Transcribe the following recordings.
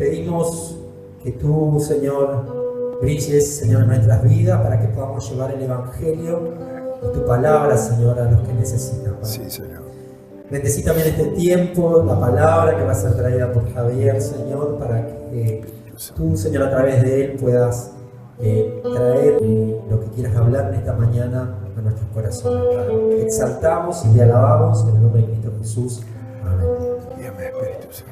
pedimos que tú, Señor, brilles, Señor, en nuestras vidas para que podamos llevar el Evangelio y tu palabra, Señor, a los que necesitan. Sí, Señor. Bendecí también este tiempo, la palabra que va a ser traída por Javier, Señor, para que tú, Señor, a través de él puedas traer lo que quieras hablar en esta mañana a nuestros corazones. Te exaltamos y te alabamos en el nombre de Cristo Jesús. Amén. Y amén, Espíritu Santo.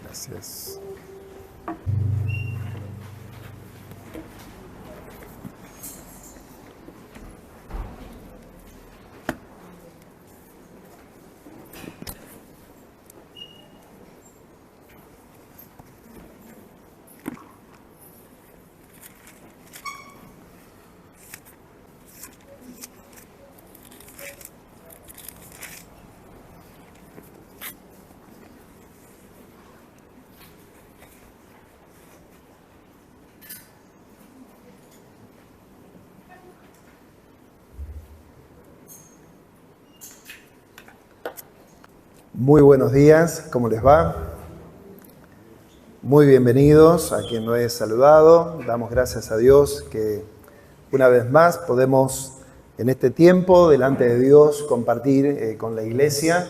Gracias. Muy buenos días, ¿cómo les va? Muy bienvenidos a quien no he saludado. Damos gracias a Dios que una vez más podemos en este tiempo delante de Dios compartir con la iglesia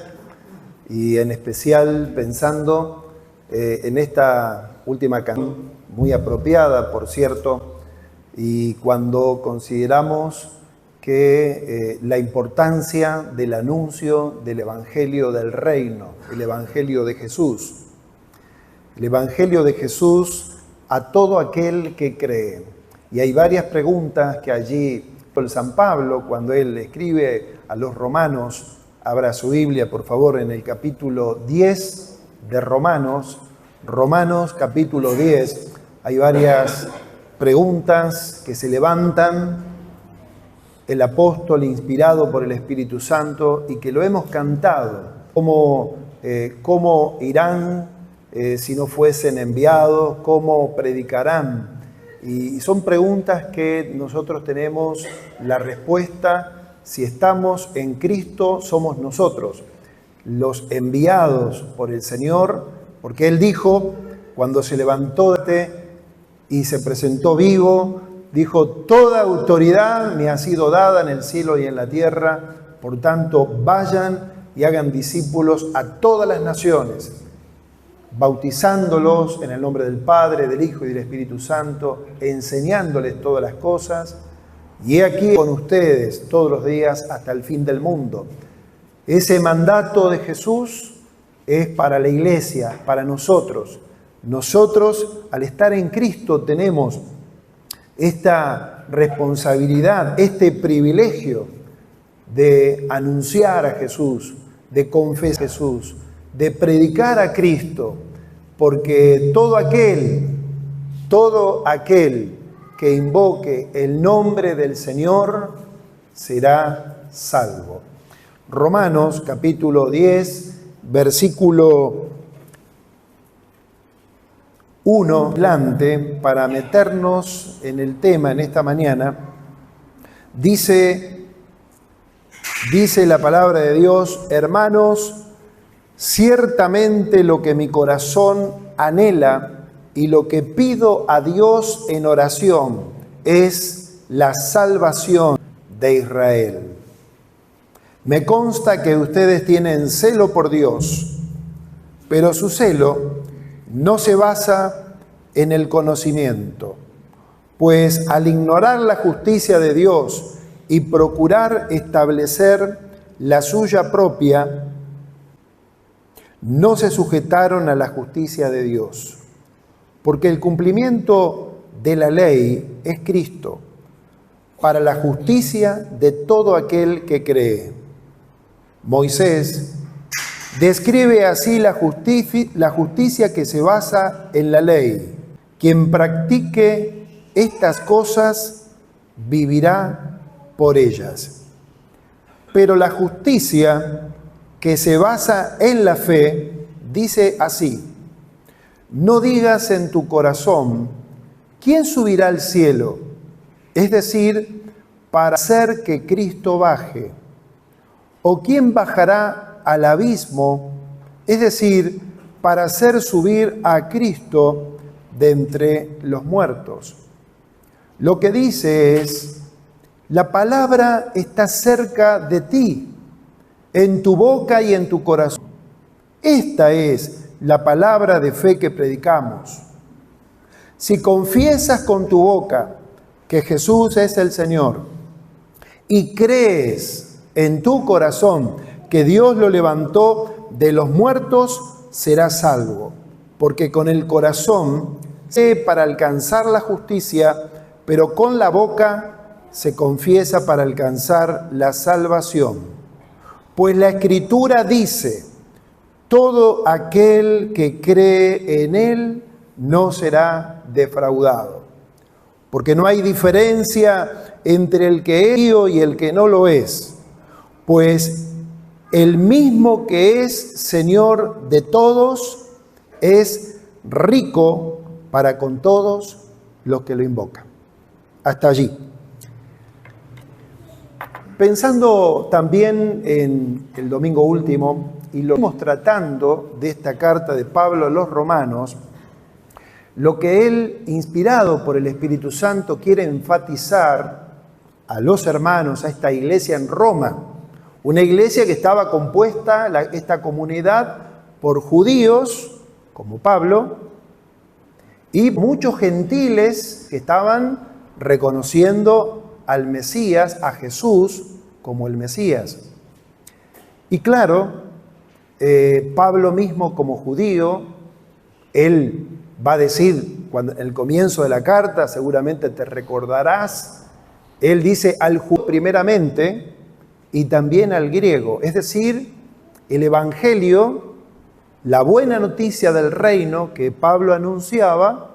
y en especial pensando en esta última canción, muy apropiada por cierto, y cuando consideramos que la importancia del anuncio del Evangelio del Reino, el Evangelio de Jesús. El Evangelio de Jesús a todo aquel que cree. Y hay varias preguntas que allí el San Pablo, cuando él escribe a los romanos, abra su Biblia por favor en el capítulo 10 de Romanos, Romanos capítulo 10, hay varias preguntas que se levantan. El apóstol inspirado por el Espíritu Santo y que lo hemos cantado, cómo irán si no fuesen enviados, cómo predicarán. Y son preguntas que nosotros tenemos la respuesta. Si estamos en Cristo, somos nosotros, los enviados por el Señor, porque Él dijo, cuando se levantó y se presentó vivo, dijo, toda autoridad me ha sido dada en el cielo y en la tierra, por tanto, vayan y hagan discípulos a todas las naciones, bautizándolos en el nombre del Padre, del Hijo y del Espíritu Santo, enseñándoles todas las cosas, y he aquí con ustedes todos los días hasta el fin del mundo. Ese mandato de Jesús es para la iglesia, para nosotros. Nosotros, al estar en Cristo, tenemos esta responsabilidad, este privilegio de anunciar a Jesús, de confesar a Jesús, de predicar a Cristo, porque todo aquel que invoque el nombre del Señor será salvo. Romanos capítulo 10, versículo 1, adelante, para meternos en el tema en esta mañana, dice la palabra de Dios, hermanos, ciertamente lo que mi corazón anhela y lo que pido a Dios en oración es la salvación de Israel. Me consta que ustedes tienen celo por Dios, pero su celo no se basa en el conocimiento, pues al ignorar la justicia de Dios y procurar establecer la suya propia, no se sujetaron a la justicia de Dios, porque el cumplimiento de la ley es Cristo, para la justicia de todo aquel que cree. Moisés describe así la justicia que se basa en la ley. Quien practique estas cosas vivirá por ellas. Pero la justicia que se basa en la fe dice así: no digas en tu corazón, ¿quién subirá al cielo? Es decir, para hacer que Cristo baje? ¿O quién bajará al abismo, es decir, para hacer subir a Cristo de entre los muertos? Lo que dice es: la palabra está cerca de ti, en tu boca y en tu corazón. Esta es la palabra de fe que predicamos. Si confiesas con tu boca que Jesús es el Señor y crees en tu corazón que Dios lo levantó de los muertos, serás salvo. Porque con el corazón se para alcanzar la justicia, pero con la boca se confiesa para alcanzar la salvación. Pues la Escritura dice: todo aquel que cree en Él no será defraudado. Porque no hay diferencia entre el que es judío y el que no lo es. Pues el mismo que es Señor de todos es rico para con todos los que lo invocan. Hasta allí. Pensando también en el domingo último, y lo estamos tratando de esta carta de Pablo a los romanos, lo que él, inspirado por el Espíritu Santo, quiere enfatizar a los hermanos, a esta iglesia en Roma, una iglesia que estaba compuesta, esta comunidad, por judíos, como Pablo, y muchos gentiles que estaban reconociendo al Mesías, a Jesús, como el Mesías. Y claro, Pablo mismo como judío, él va a decir, cuando en el comienzo de la carta, seguramente te recordarás, él dice al judío primeramente y también al griego. Es decir, el Evangelio, la buena noticia del reino que Pablo anunciaba,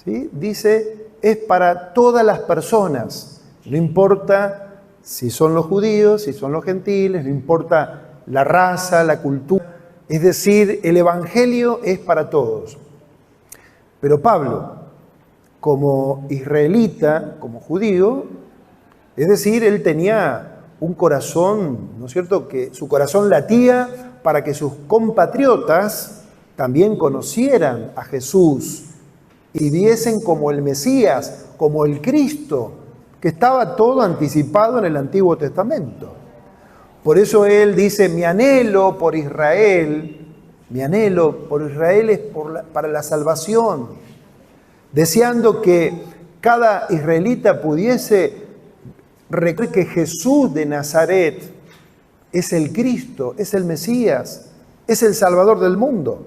¿sí?, dice, es para todas las personas. No importa si son los judíos, si son los gentiles, no importa la raza, la cultura. Es decir, el Evangelio es para todos. Pero Pablo, como israelita, como judío, es decir, él tenía un corazón, ¿no es cierto?, que su corazón latía para que sus compatriotas también conocieran a Jesús y viesen como el Mesías, como el Cristo, que estaba todo anticipado en el Antiguo Testamento. Por eso él dice: mi anhelo por Israel es para la salvación, deseando que cada israelita pudiese recordar que Jesús de Nazaret es el Cristo, es el Mesías, es el Salvador del mundo.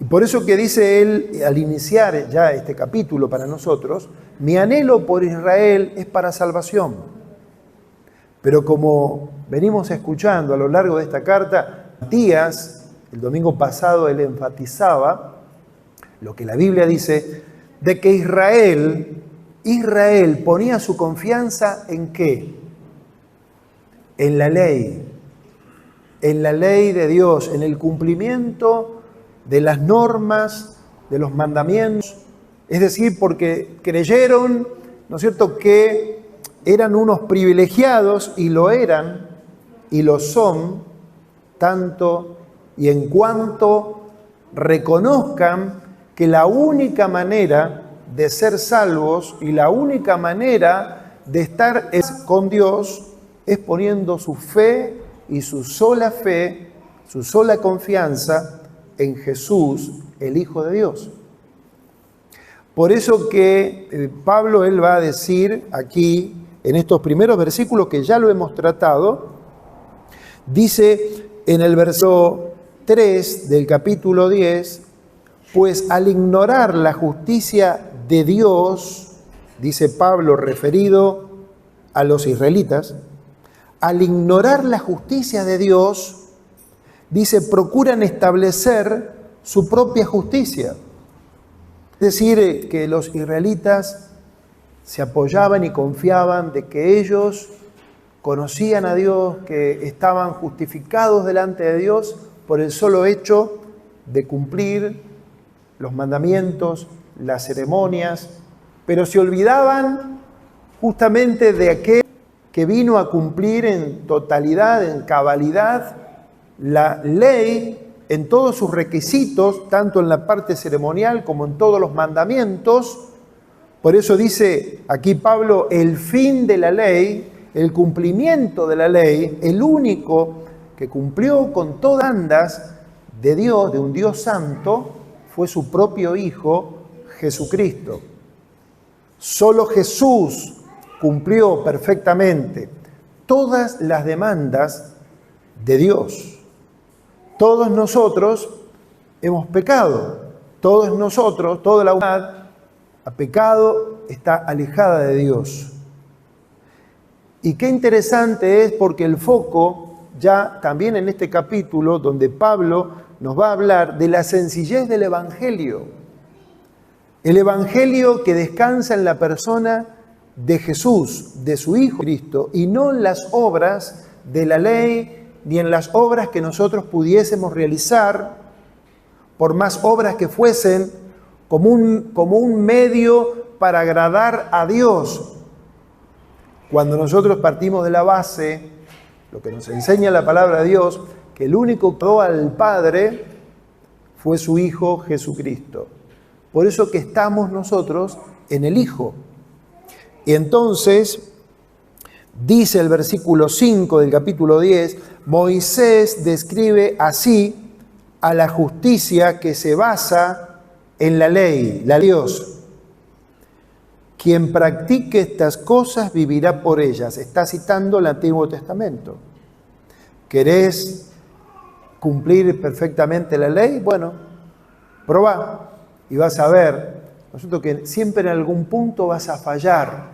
Y por eso que dice él, al iniciar ya este capítulo para nosotros, mi anhelo por Israel es para salvación. Pero como venimos escuchando a lo largo de esta carta, Matías, el domingo pasado, él enfatizaba lo que la Biblia dice, de que Israel ponía su confianza ¿en qué? En la ley de Dios, en el cumplimiento de las normas, de los mandamientos, es decir, porque creyeron, ¿no es cierto?, que eran unos privilegiados, y lo eran, y lo son, tanto y en cuanto reconozcan que la única manera de ser salvos y la única manera de estar con Dios es poniendo su fe y su sola confianza en Jesús, el Hijo de Dios. Por eso que Pablo, él va a decir aquí, en estos primeros versículos que ya lo hemos tratado, dice en el verso 3 del capítulo 10, pues al ignorar la justicia de Dios, dice Pablo referido a los israelitas, al ignorar la justicia de Dios, dice, procuran establecer su propia justicia. Es decir, que los israelitas se apoyaban y confiaban de que ellos conocían a Dios, que estaban justificados delante de Dios por el solo hecho de cumplir los mandamientos, las ceremonias, pero se olvidaban justamente de aquel que vino a cumplir en totalidad, en cabalidad, la ley en todos sus requisitos, tanto en la parte ceremonial como en todos los mandamientos. Por eso dice aquí Pablo, el fin de la ley, el cumplimiento de la ley, el único que cumplió con todas las demandas de Dios, de un Dios santo, fue su propio Hijo, Jesucristo. Solo Jesús cumplió perfectamente todas las demandas de Dios. Todos nosotros hemos pecado, todos nosotros, toda la humanidad ha pecado, está alejada de Dios. Y qué interesante es porque el foco, ya también en este capítulo, donde Pablo nos va a hablar de la sencillez del Evangelio. El Evangelio que descansa en la persona de Jesús, de su Hijo Cristo, y no en las obras de la ley, ni en las obras que nosotros pudiésemos realizar, por más obras que fuesen, como un medio para agradar a Dios. Cuando nosotros partimos de la base, lo que nos enseña la palabra de Dios, que el único que dio al Padre fue su Hijo Jesucristo. Por eso que estamos nosotros en el Hijo. Y entonces, dice el versículo 5 del capítulo 10, Moisés describe así a la justicia que se basa en la ley, la de Dios. Quien practique estas cosas vivirá por ellas. Está citando el Antiguo Testamento. ¿Querés cumplir perfectamente la ley? Bueno, probá y vas a ver, que siempre en algún punto vas a fallar.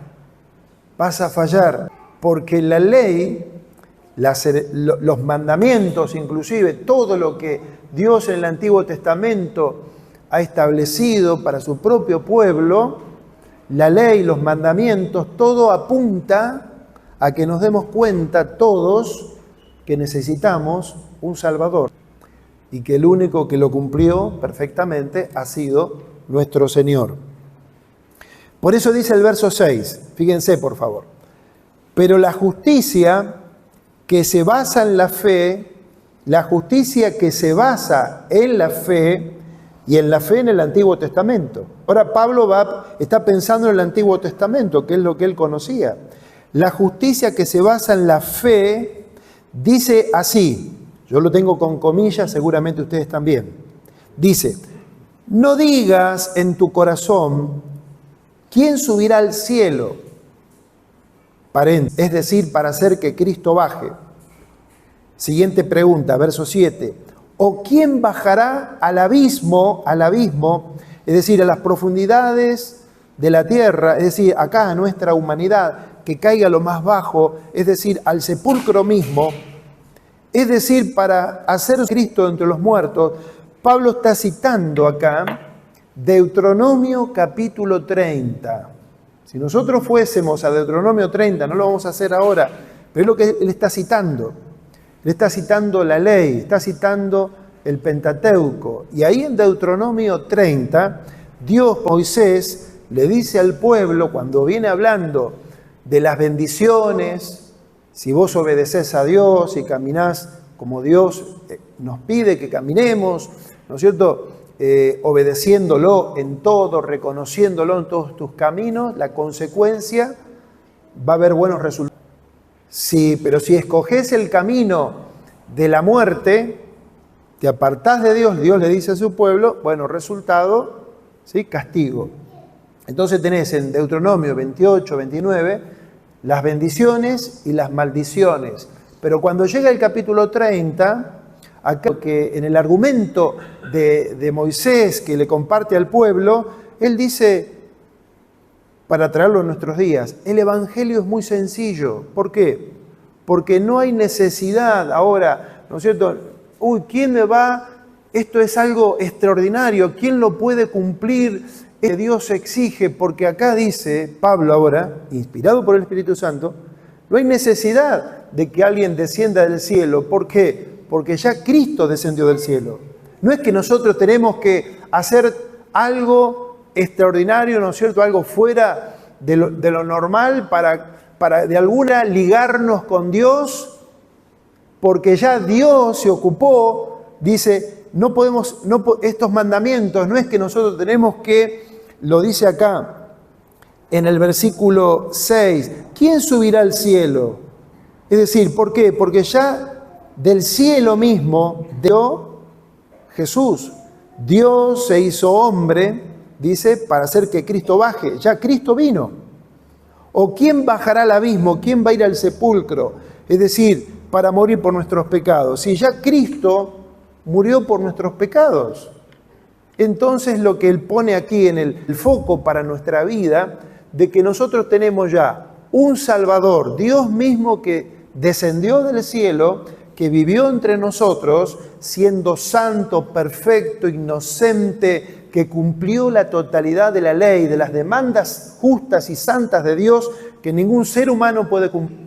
Vas a fallar, porque la ley, los mandamientos, inclusive todo lo que Dios en el Antiguo Testamento ha establecido para su propio pueblo, la ley, los mandamientos, todo apunta a que nos demos cuenta todos que necesitamos un Salvador y que el único que lo cumplió perfectamente ha sido nuestro Señor. Por eso dice el verso 6, fíjense por favor, pero la justicia que se basa en la fe, la justicia que se basa en la fe y en la fe en el Antiguo Testamento. Ahora Pablo está pensando en el Antiguo Testamento, que es lo que él conocía. La justicia que se basa en la fe dice así, yo lo tengo con comillas, seguramente ustedes también. Dice, no digas en tu corazón, ¿quién subirá al cielo? Es decir, para hacer que Cristo baje. Siguiente pregunta, verso 7. ¿O quién bajará al abismo, es decir, a las profundidades de la tierra, es decir, acá a nuestra humanidad, que caiga a lo más bajo, es decir, al sepulcro mismo, es decir, para hacer Cristo entre los muertos? Pablo está citando acá Deuteronomio capítulo 30. Si nosotros fuésemos a Deuteronomio 30, no lo vamos a hacer ahora, pero es lo que él está citando. Él está citando la ley, está citando el Pentateuco. Y ahí en Deuteronomio 30, Dios, Moisés, le dice al pueblo, cuando viene hablando de las bendiciones, si vos obedecés a Dios y caminás como Dios nos pide que caminemos, ¿no es cierto?, obedeciéndolo en todo, reconociéndolo en todos tus caminos, la consecuencia va a haber buenos resultados. Pero si escoges el camino de la muerte, te apartás de Dios, Dios le dice a su pueblo, bueno, resultado, ¿sí?, castigo. Entonces tenés en Deuteronomio 28, 29, las bendiciones y las maldiciones. Pero cuando llega el capítulo 30, acá que en el argumento de Moisés que le comparte al pueblo, él dice, para traerlo a nuestros días, el Evangelio es muy sencillo. ¿Por qué? Porque no hay necesidad ahora, ¿no es cierto? ¿Quién me va? Esto es algo extraordinario, ¿quién lo puede cumplir? Dios exige, porque acá dice Pablo ahora, inspirado por el Espíritu Santo, no hay necesidad de que alguien descienda del cielo. ¿Por qué? Porque ya Cristo descendió del cielo. No es que nosotros tenemos que hacer algo extraordinario, ¿no es cierto?, algo fuera de lo normal para de alguna ligarnos con Dios, porque ya Dios se ocupó, dice, estos mandamientos, no es que nosotros tenemos que, lo dice acá en el versículo 6, ¿quién subirá al cielo? Es decir, ¿por qué? Porque ya del cielo mismo dio Jesús. Dios se hizo hombre, dice, para hacer que Cristo baje. Ya Cristo vino. ¿O quién bajará al abismo? ¿Quién va a ir al sepulcro? Es decir, para morir por nuestros pecados. Si ya Cristo murió por nuestros pecados. Entonces lo que Él pone aquí en el foco para nuestra vida, de que nosotros tenemos ya un Salvador, Dios mismo que descendió del cielo, que vivió entre nosotros, siendo santo, perfecto, inocente, que cumplió la totalidad de la ley, de las demandas justas y santas de Dios, que ningún ser humano puede cumplir,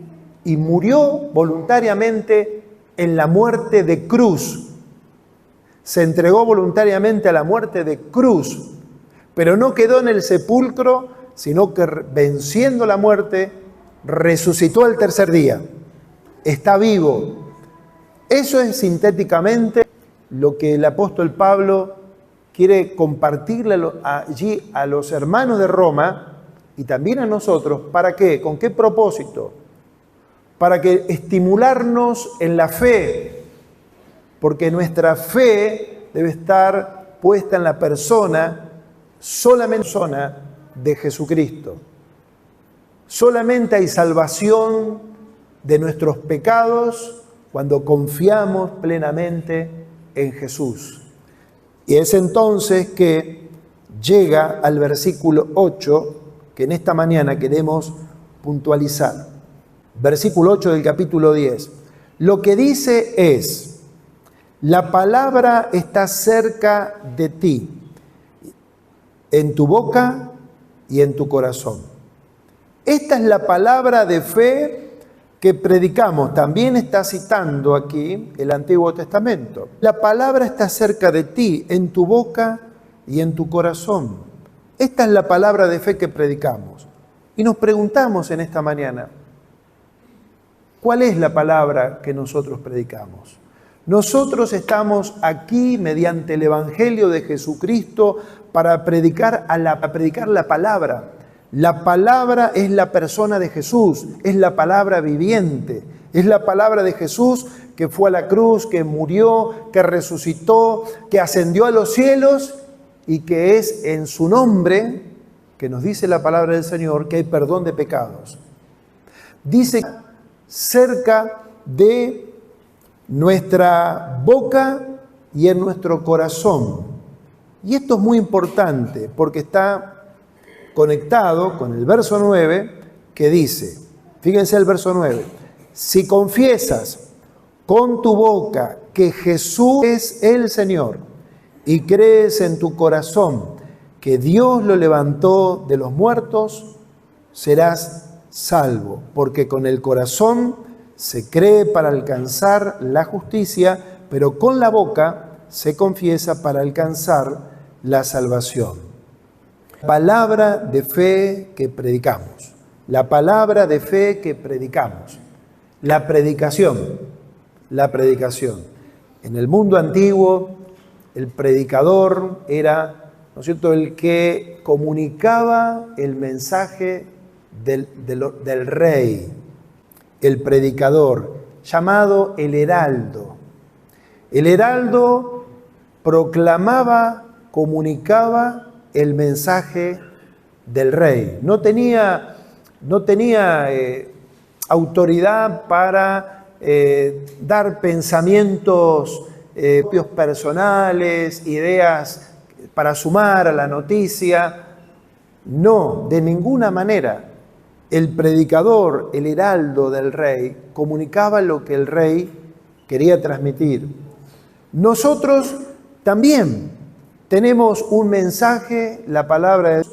y murió voluntariamente en la muerte de cruz. Se entregó voluntariamente a la muerte de cruz, pero no quedó en el sepulcro, sino que venciendo la muerte, resucitó el tercer día. Está vivo. Eso es sintéticamente lo que el apóstol Pablo quiere compartirle allí a los hermanos de Roma y también a nosotros. ¿Para qué? ¿Con qué propósito? Para que estimularnos en la fe, porque nuestra fe debe estar puesta en la persona, solamente persona de Jesucristo. Solamente hay salvación de nuestros pecados cuando confiamos plenamente en Jesús. Y es entonces que llega al versículo 8, que en esta mañana queremos puntualizar. Versículo 8 del capítulo 10. Lo que dice es: la palabra está cerca de ti, en tu boca y en tu corazón. Esta es la palabra de fe que predicamos. También está citando aquí el Antiguo Testamento. La palabra está cerca de ti, en tu boca y en tu corazón. Esta es la palabra de fe que predicamos. Y nos preguntamos en esta mañana, ¿cuál es la palabra que nosotros predicamos? Nosotros estamos aquí mediante el Evangelio de Jesucristo para predicar la palabra. La palabra es la persona de Jesús, es la palabra viviente, es la palabra de Jesús que fue a la cruz, que murió, que resucitó, que ascendió a los cielos y que es en su nombre, que nos dice la palabra del Señor, que hay perdón de pecados. Dice cerca de nuestra boca y en nuestro corazón. Y esto es muy importante porque está conectado con el verso 9 que dice, fíjense el verso 9, si confiesas con tu boca que Jesús es el Señor y crees en tu corazón que Dios lo levantó de los muertos, serás salvo, porque con el corazón se cree para alcanzar la justicia, pero con la boca se confiesa para alcanzar la salvación. Palabra de fe que predicamos. La palabra de fe que predicamos. La predicación. La predicación. En el mundo antiguo, el predicador era, ¿no es cierto?, el que comunicaba el mensaje del rey. El predicador, llamado el heraldo. El heraldo proclamaba, comunicaba el mensaje del rey. No tenía autoridad para dar pensamientos propios personales, ideas para sumar a la noticia. No, de ninguna manera. El predicador, el heraldo del rey, comunicaba lo que el rey quería transmitir. Nosotros también tenemos un mensaje, la palabra de Dios,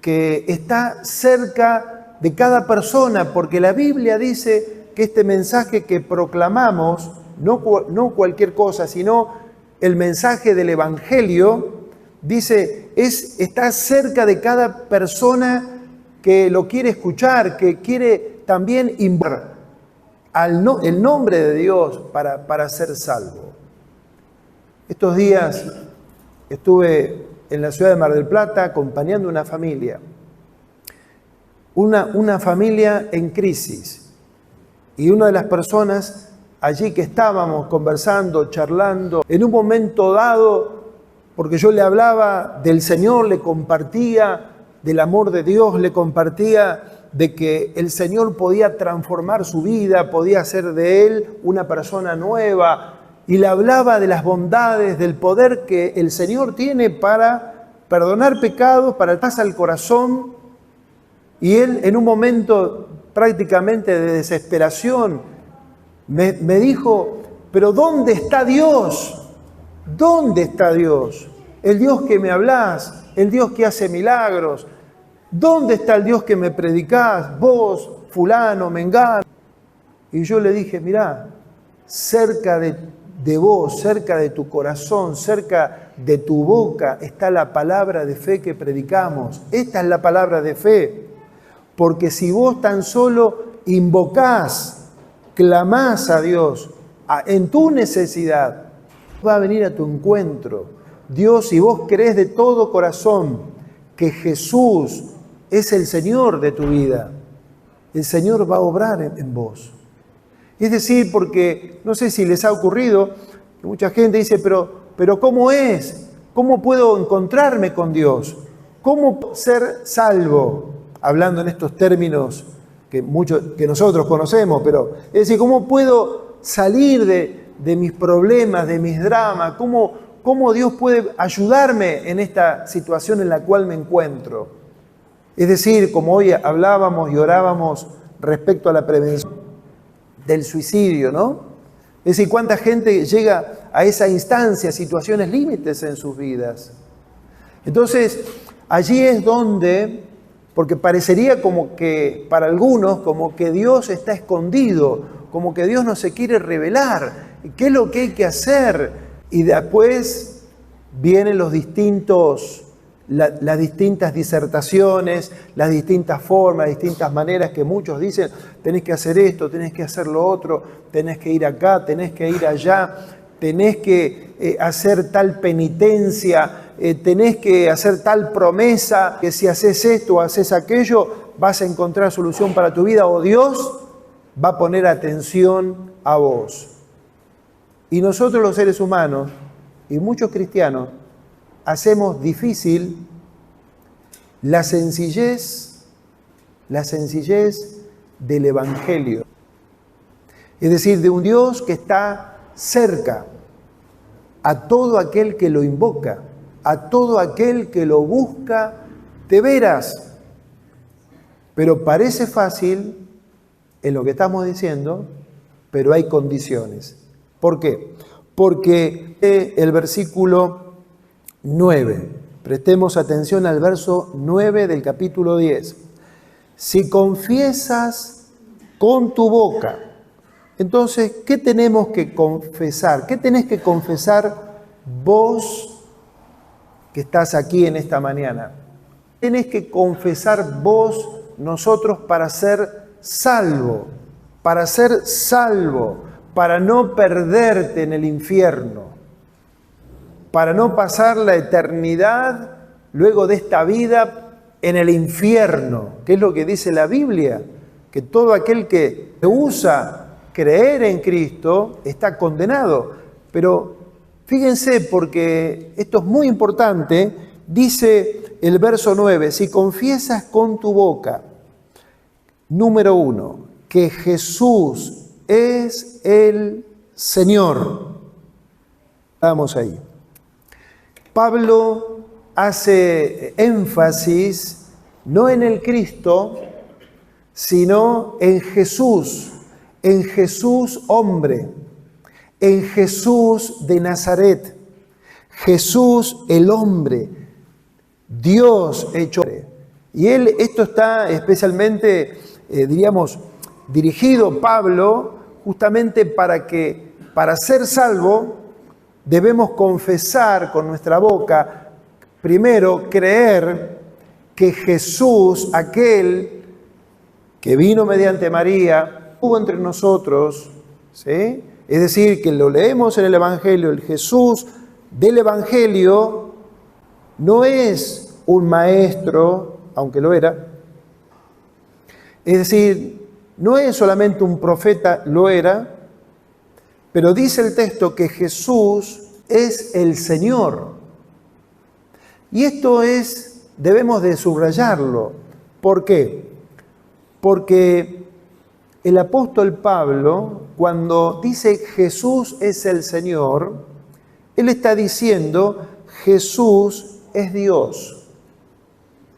que está cerca de cada persona, porque la Biblia dice que este mensaje que proclamamos, no cualquier cosa, sino el mensaje del Evangelio, dice, está cerca de cada persona que lo quiere escuchar, que quiere también invocar el nombre de Dios para ser salvo. Estos días estuve en la ciudad de Mar del Plata acompañando una familia en crisis. Y una de las personas allí que estábamos conversando, charlando, en un momento dado, porque yo le hablaba del Señor, le compartía del amor de Dios, le compartía de que el Señor podía transformar su vida, podía hacer de él una persona nueva, y le hablaba de las bondades, del poder que el Señor tiene para perdonar pecados, para paz al corazón. Y él, en un momento prácticamente de desesperación, me dijo, pero ¿dónde está Dios? ¿Dónde está Dios? El Dios que me hablás, el Dios que hace milagros. ¿Dónde está el Dios que me predicás? Vos, fulano, mengano. Y yo le dije, mirá, cerca de vos, cerca de tu corazón, cerca de tu boca está la palabra de fe que predicamos. Esta es la palabra de fe. Porque si vos tan solo invocás, clamás a Dios en tu necesidad, va a venir a tu encuentro. Dios, si vos crees de todo corazón que Jesús es el Señor de tu vida, el Señor va a obrar en vos. Es decir, porque no sé si les ha ocurrido, que mucha gente dice, pero ¿cómo es? ¿Cómo puedo encontrarme con Dios? ¿Cómo ser salvo? Hablando en estos términos que nosotros conocemos, pero es decir, ¿cómo puedo salir de mis problemas, de mis dramas? ¿Cómo Dios puede ayudarme en esta situación en la cual me encuentro? Es decir, como hoy hablábamos y orábamos respecto a la prevención del suicidio, ¿no? Es decir, cuánta gente llega a esa instancia, situaciones límites en sus vidas. Entonces, allí es donde, porque parecería como que para algunos, como que Dios está escondido, como que Dios no se quiere revelar. ¿Qué es lo que hay que hacer? Y después vienen las distintas disertaciones, las distintas formas, las distintas maneras que muchos dicen, tenés que hacer esto, tenés que hacer lo otro, tenés que ir acá, tenés que ir allá, tenés que hacer tal penitencia, tenés que hacer tal promesa, que si haces esto o haces aquello, vas a encontrar solución para tu vida o Dios va a poner atención a vos. Y nosotros los seres humanos y muchos cristianos hacemos difícil la sencillez del Evangelio. Es decir, de un Dios que está cerca a todo aquel que lo invoca, a todo aquel que lo busca de veras. Pero parece fácil en lo que estamos diciendo, pero hay condiciones. ¿Por qué? Porque el versículo 9, prestemos atención al verso 9 del capítulo 10. Si confiesas con tu boca, entonces, ¿qué tenemos que confesar? ¿Qué tenés que confesar vos que estás aquí en esta mañana? Tenés que confesar vos, nosotros, para ser salvo, para no perderte en el infierno, para no pasar la eternidad luego de esta vida en el infierno, que es lo que dice la Biblia, que todo aquel que rehúsa creer en Cristo está condenado. Pero fíjense, porque esto es muy importante, dice el verso 9, si confiesas con tu boca, número 1, que Jesús es el Señor. Vamos ahí. Pablo hace énfasis no en el Cristo, sino en Jesús hombre, en Jesús de Nazaret, Jesús el hombre, Dios hecho hombre. Y esto está especialmente, dirigido Pablo, justamente para ser salvo, debemos confesar con nuestra boca, primero creer que Jesús, aquel que vino mediante María, estuvo entre nosotros, ¿sí? Es decir, que lo leemos en el Evangelio, el Jesús del Evangelio no es un maestro, aunque lo era. Es decir, no es solamente un profeta, lo era, pero dice el texto que Jesús es el Señor. Y esto debemos de subrayarlo. ¿Por qué? Porque el apóstol Pablo, cuando dice Jesús es el Señor, él está diciendo Jesús es Dios.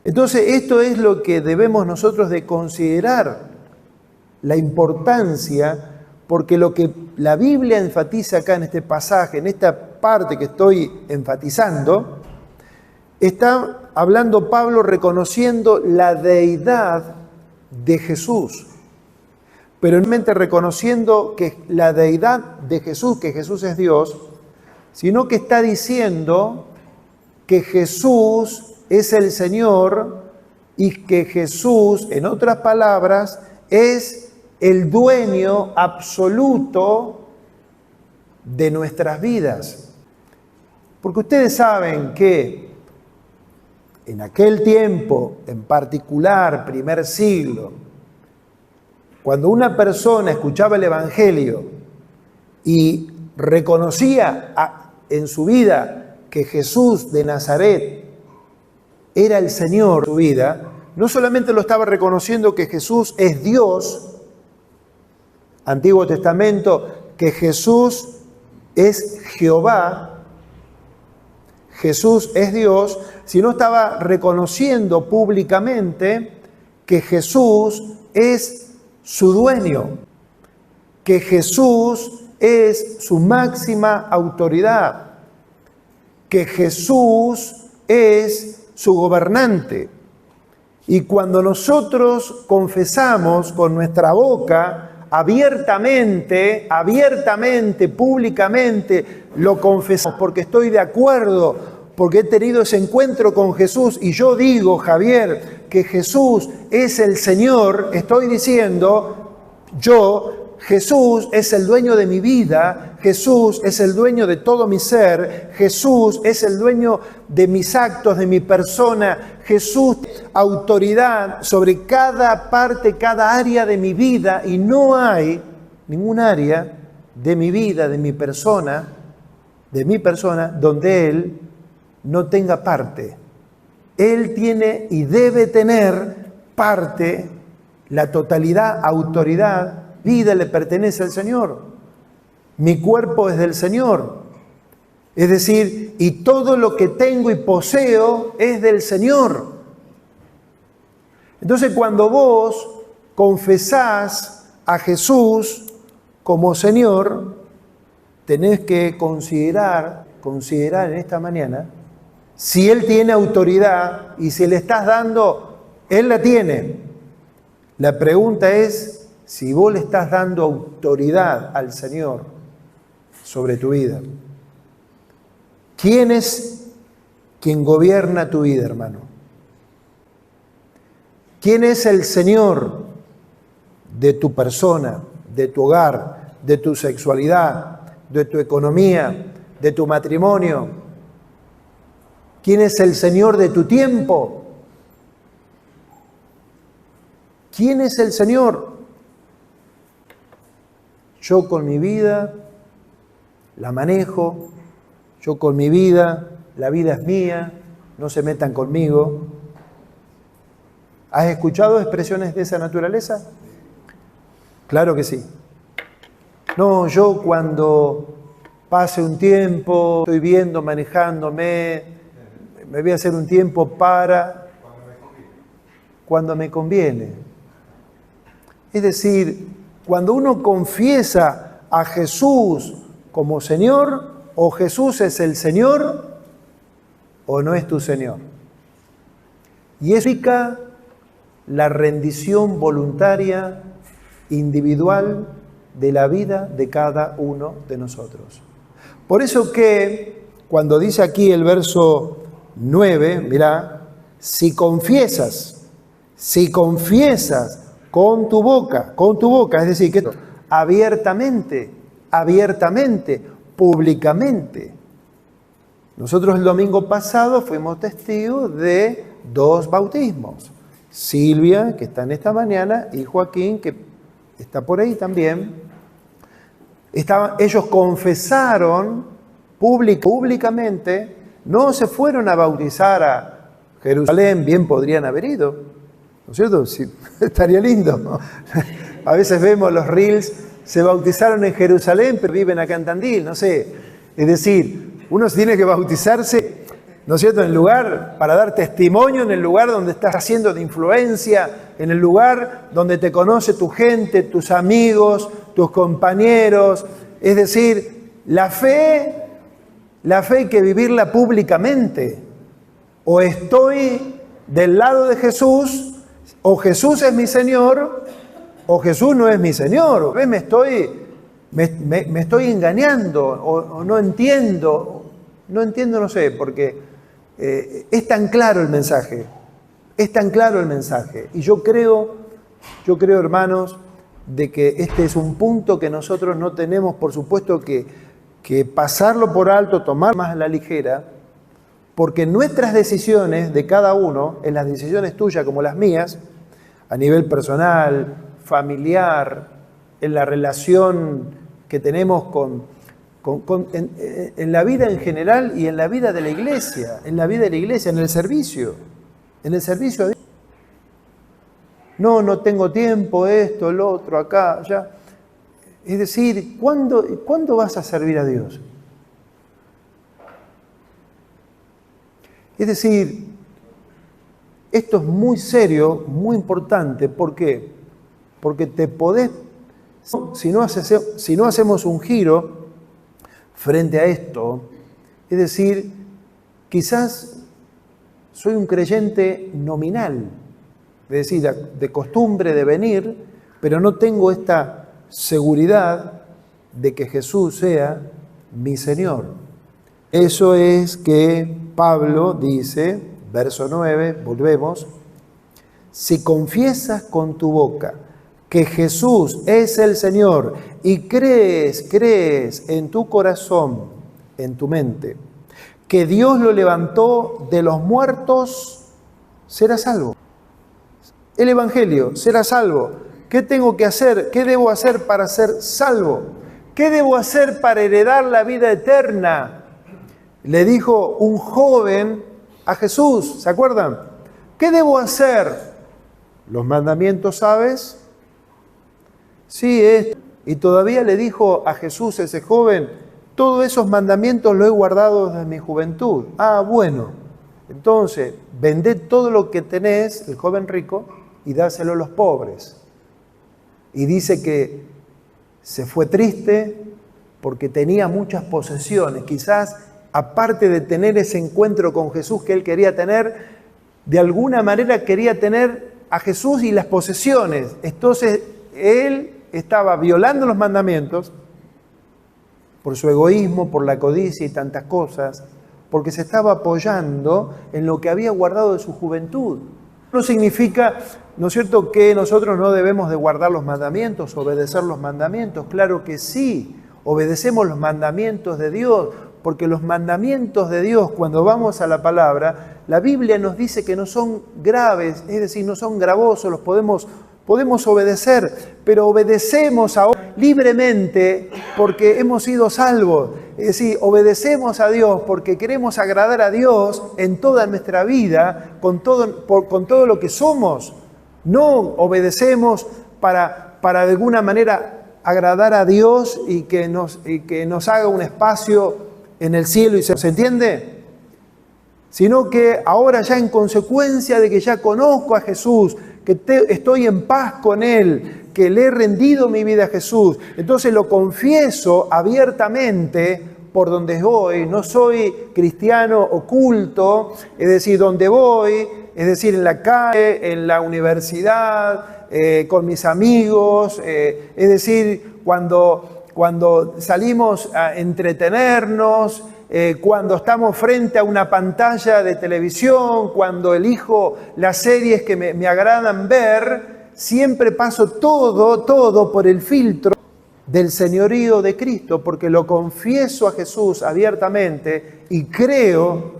Entonces esto es lo que debemos nosotros de considerar, la importancia, porque lo que la Biblia enfatiza acá en este pasaje, en esta parte que estoy enfatizando, está hablando Pablo reconociendo la deidad de Jesús, pero no solamente reconociendo que la deidad de Jesús, que Jesús es Dios, sino que está diciendo que Jesús es el Señor y que Jesús, en otras palabras, es el dueño absoluto de nuestras vidas. Porque ustedes saben que en aquel tiempo, en particular, primer siglo, cuando una persona escuchaba el Evangelio y reconocía en su vida que Jesús de Nazaret era el Señor de su vida, no solamente lo estaba reconociendo que Jesús es Dios, Antiguo Testamento, que Jesús es Jehová, Jesús es Dios, sino estaba reconociendo públicamente que Jesús es su dueño, que Jesús es su máxima autoridad, que Jesús es su gobernante. Y cuando nosotros confesamos con nuestra boca, abiertamente, públicamente, lo confesamos porque estoy de acuerdo, porque he tenido ese encuentro con Jesús y yo digo, Javier, que Jesús es el Señor, estoy diciendo, Jesús es el dueño de mi vida, Jesús es el dueño de todo mi ser, Jesús es el dueño de mis actos, de mi persona, Jesús autoridad sobre cada parte, cada área de mi vida, y no hay ningún área de mi vida, de mi persona, donde Él no tenga parte. Él tiene y debe tener parte, la totalidad, autoridad, vida le pertenece al Señor. Mi cuerpo es del Señor. Es decir, y todo lo que tengo y poseo es del Señor. Entonces, cuando vos confesás a Jesús como Señor, tenés que considerar en esta mañana si Él tiene autoridad y si le estás dando, Él la tiene. La pregunta es si vos le estás dando autoridad al Señor sobre tu vida. ¿Quién es quien gobierna tu vida, hermano? ¿Quién es el Señor de tu persona, de tu hogar, de tu sexualidad, de tu economía, de tu matrimonio? ¿Quién es el Señor de tu tiempo? ¿Quién es el Señor? Yo con mi vida la manejo, yo con mi vida, la vida es mía, no se metan conmigo. ¿Has escuchado expresiones de esa naturaleza? Claro que sí. No, yo cuando pase un tiempo, estoy viendo, manejándome, me voy a hacer un tiempo para cuando me conviene. Es decir, cuando uno confiesa a Jesús como Señor, o Jesús es el Señor, o no es tu Señor. Y eso implica la rendición voluntaria, individual, de la vida de cada uno de nosotros. Por eso que, cuando dice aquí el verso 9, mirá, si confiesas con tu boca, es decir, que abiertamente, públicamente. Nosotros el domingo pasado fuimos testigos de 2 bautismos. Silvia, que está en esta mañana, y Joaquín, que está por ahí también. Ellos confesaron públicamente, no se fueron a bautizar a Jerusalén, bien podrían haber ido, ¿no es cierto? Sí, estaría lindo. A veces vemos los reels, se bautizaron en Jerusalén, pero viven acá en Tandil, no sé. Es decir, uno tiene que bautizarse, ¿no es cierto?, en el lugar, para dar testimonio, en el lugar donde estás haciendo de influencia, en el lugar donde te conoce tu gente, tus amigos, tus compañeros. Es decir, la fe hay que vivirla públicamente. O estoy del lado de Jesús, o Jesús es mi Señor, o Jesús no es mi Señor. Me estoy engañando, o no entiendo, no sé, porque es tan claro el mensaje, Y yo creo, hermanos, de que este es un punto que nosotros no tenemos, por supuesto, que pasarlo por alto, tomar más a la ligera, porque nuestras decisiones de cada uno, en las decisiones tuyas como las mías, a nivel personal, familiar, en la relación que tenemos en la vida en general y en la vida de la iglesia, en el servicio a Dios. No tengo tiempo, esto, el otro, acá, allá. Es decir, ¿cuándo vas a servir a Dios? Es decir, esto es muy serio, muy importante. ¿Por qué? Porque te podés, si no hacemos un giro frente a esto, es decir, quizás soy un creyente nominal, es decir, de costumbre, de venir, pero no tengo esta seguridad de que Jesús sea mi Señor. Eso es que Pablo dice, verso 9, volvemos, si confiesas con tu boca que Jesús es el Señor y crees en tu corazón, en tu mente, que Dios lo levantó de los muertos, serás salvo. El Evangelio, serás salvo. ¿Qué tengo que hacer? ¿Qué debo hacer para ser salvo? ¿Qué debo hacer para heredar la vida eterna? Le dijo un joven a Jesús, ¿se acuerdan? ¿Qué debo hacer? ¿Los mandamientos sabes? Sí, y todavía le dijo a Jesús ese joven, todos esos mandamientos los he guardado desde mi juventud. Ah, bueno, entonces vendé todo lo que tenés, el joven rico, y dáselo a los pobres. Y dice que se fue triste porque tenía muchas posesiones. Quizás, aparte de tener ese encuentro con Jesús que él quería tener, de alguna manera quería tener a Jesús y las posesiones. Entonces, él estaba violando los mandamientos por su egoísmo, por la codicia y tantas cosas, porque se estaba apoyando en lo que había guardado de su juventud. No significa, ¿no es cierto?, que nosotros no debemos de guardar los mandamientos, obedecer los mandamientos. Claro que sí, obedecemos los mandamientos de Dios, porque los mandamientos de Dios, cuando vamos a la palabra, la Biblia nos dice que no son graves, es decir, no son gravosos, los podemos obedecer, pero obedecemos ahora libremente porque hemos sido salvos. Es decir, obedecemos a Dios porque queremos agradar a Dios en toda nuestra vida, con todo lo que somos. No obedecemos para de alguna manera agradar a Dios y que nos haga un espacio en el cielo, ¿se entiende? Sino que ahora ya en consecuencia de que ya conozco a Jesús, que estoy en paz con Él, que le he rendido mi vida a Jesús, entonces lo confieso abiertamente por donde voy. No soy cristiano oculto, es decir, donde voy, es decir, en la calle, en la universidad, con mis amigos, es decir, cuando salimos a entretenernos, cuando estamos frente a una pantalla de televisión, cuando elijo las series que me agradan ver, siempre paso todo por el filtro del señorío de Cristo, porque lo confieso a Jesús abiertamente y creo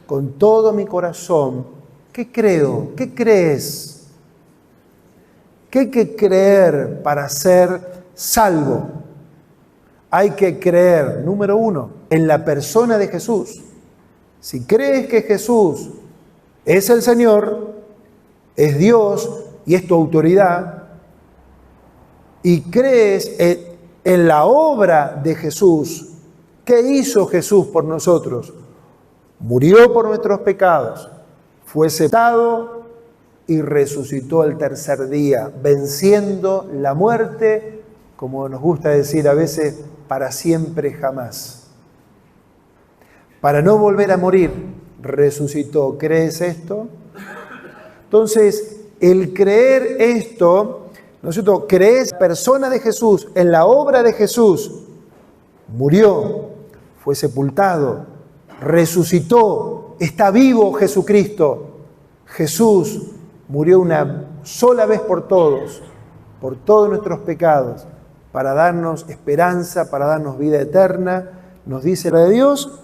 con todo mi corazón. ¿Qué creo? ¿Qué crees? ¿Qué hay que creer para ser salvo? Hay que creer, número uno, en la persona de Jesús. Si crees que Jesús es el Señor, es Dios y es tu autoridad, y crees en la obra de Jesús, ¿qué hizo Jesús por nosotros? Murió por nuestros pecados, fue sepultado y resucitó el tercer día, venciendo la muerte, como nos gusta decir a veces, para siempre jamás. Para no volver a morir, resucitó. ¿Crees esto? Entonces, el creer esto, ¿no es cierto? Crees en la persona de Jesús, en la obra de Jesús. Murió, fue sepultado, resucitó, está vivo Jesucristo. Jesús murió una sola vez por todos nuestros pecados, para darnos esperanza, para darnos vida eterna. Nos dice la de Dios,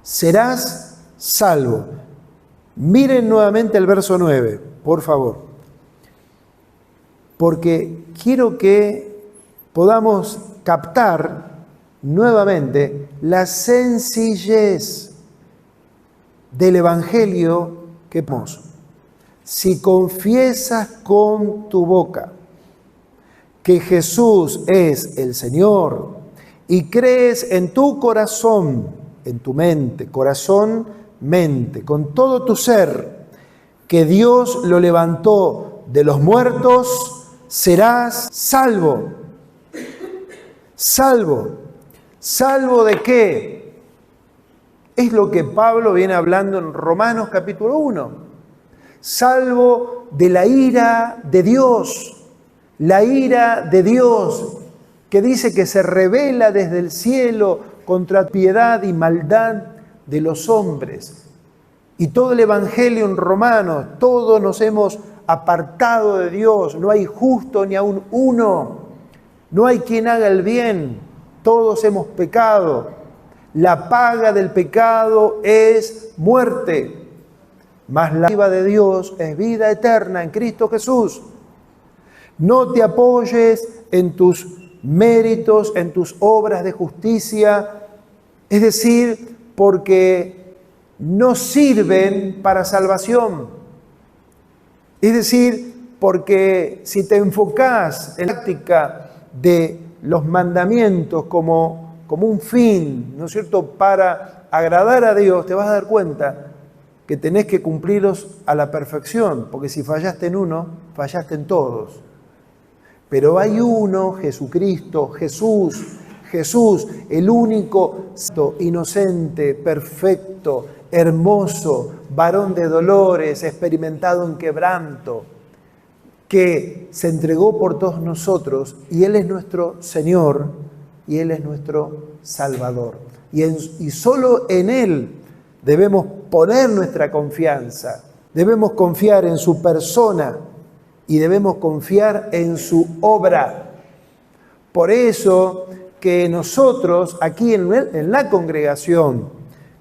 serás salvo. Miren nuevamente el verso 9, por favor, porque quiero que podamos captar nuevamente la sencillez del Evangelio que vemos. Si confiesas con tu boca que Jesús es el Señor y crees en tu corazón, en tu mente, corazón, mente, con todo tu ser, que Dios lo levantó de los muertos, serás salvo. ¿Salvo? ¿Salvo de qué? Es lo que Pablo viene hablando en Romanos capítulo 1. Salvo de la ira de Dios. La ira de Dios, que dice que se revela desde el cielo contra piedad y maldad de los hombres. Y todo el Evangelio en Romanos, todos nos hemos apartado de Dios, no hay justo ni aun uno, no hay quien haga el bien, todos hemos pecado. La paga del pecado es muerte, mas la dádiva de Dios es vida eterna en Cristo Jesús. No te apoyes en tus méritos, en tus obras de justicia, es decir, porque no sirven para salvación. Es decir, porque si te enfocás en la práctica de los mandamientos como un fin, ¿no es cierto?, para agradar a Dios, te vas a dar cuenta que tenés que cumplirlos a la perfección, porque si fallaste en uno, fallaste en todos. Pero hay uno, Jesucristo, Jesús, el único, inocente, perfecto, hermoso, varón de dolores, experimentado en quebranto, que se entregó por todos nosotros, y Él es nuestro Señor, y Él es nuestro Salvador. Y solo en Él debemos poner nuestra confianza, debemos confiar en su persona, y debemos confiar en su obra. Por eso que nosotros aquí en la congregación,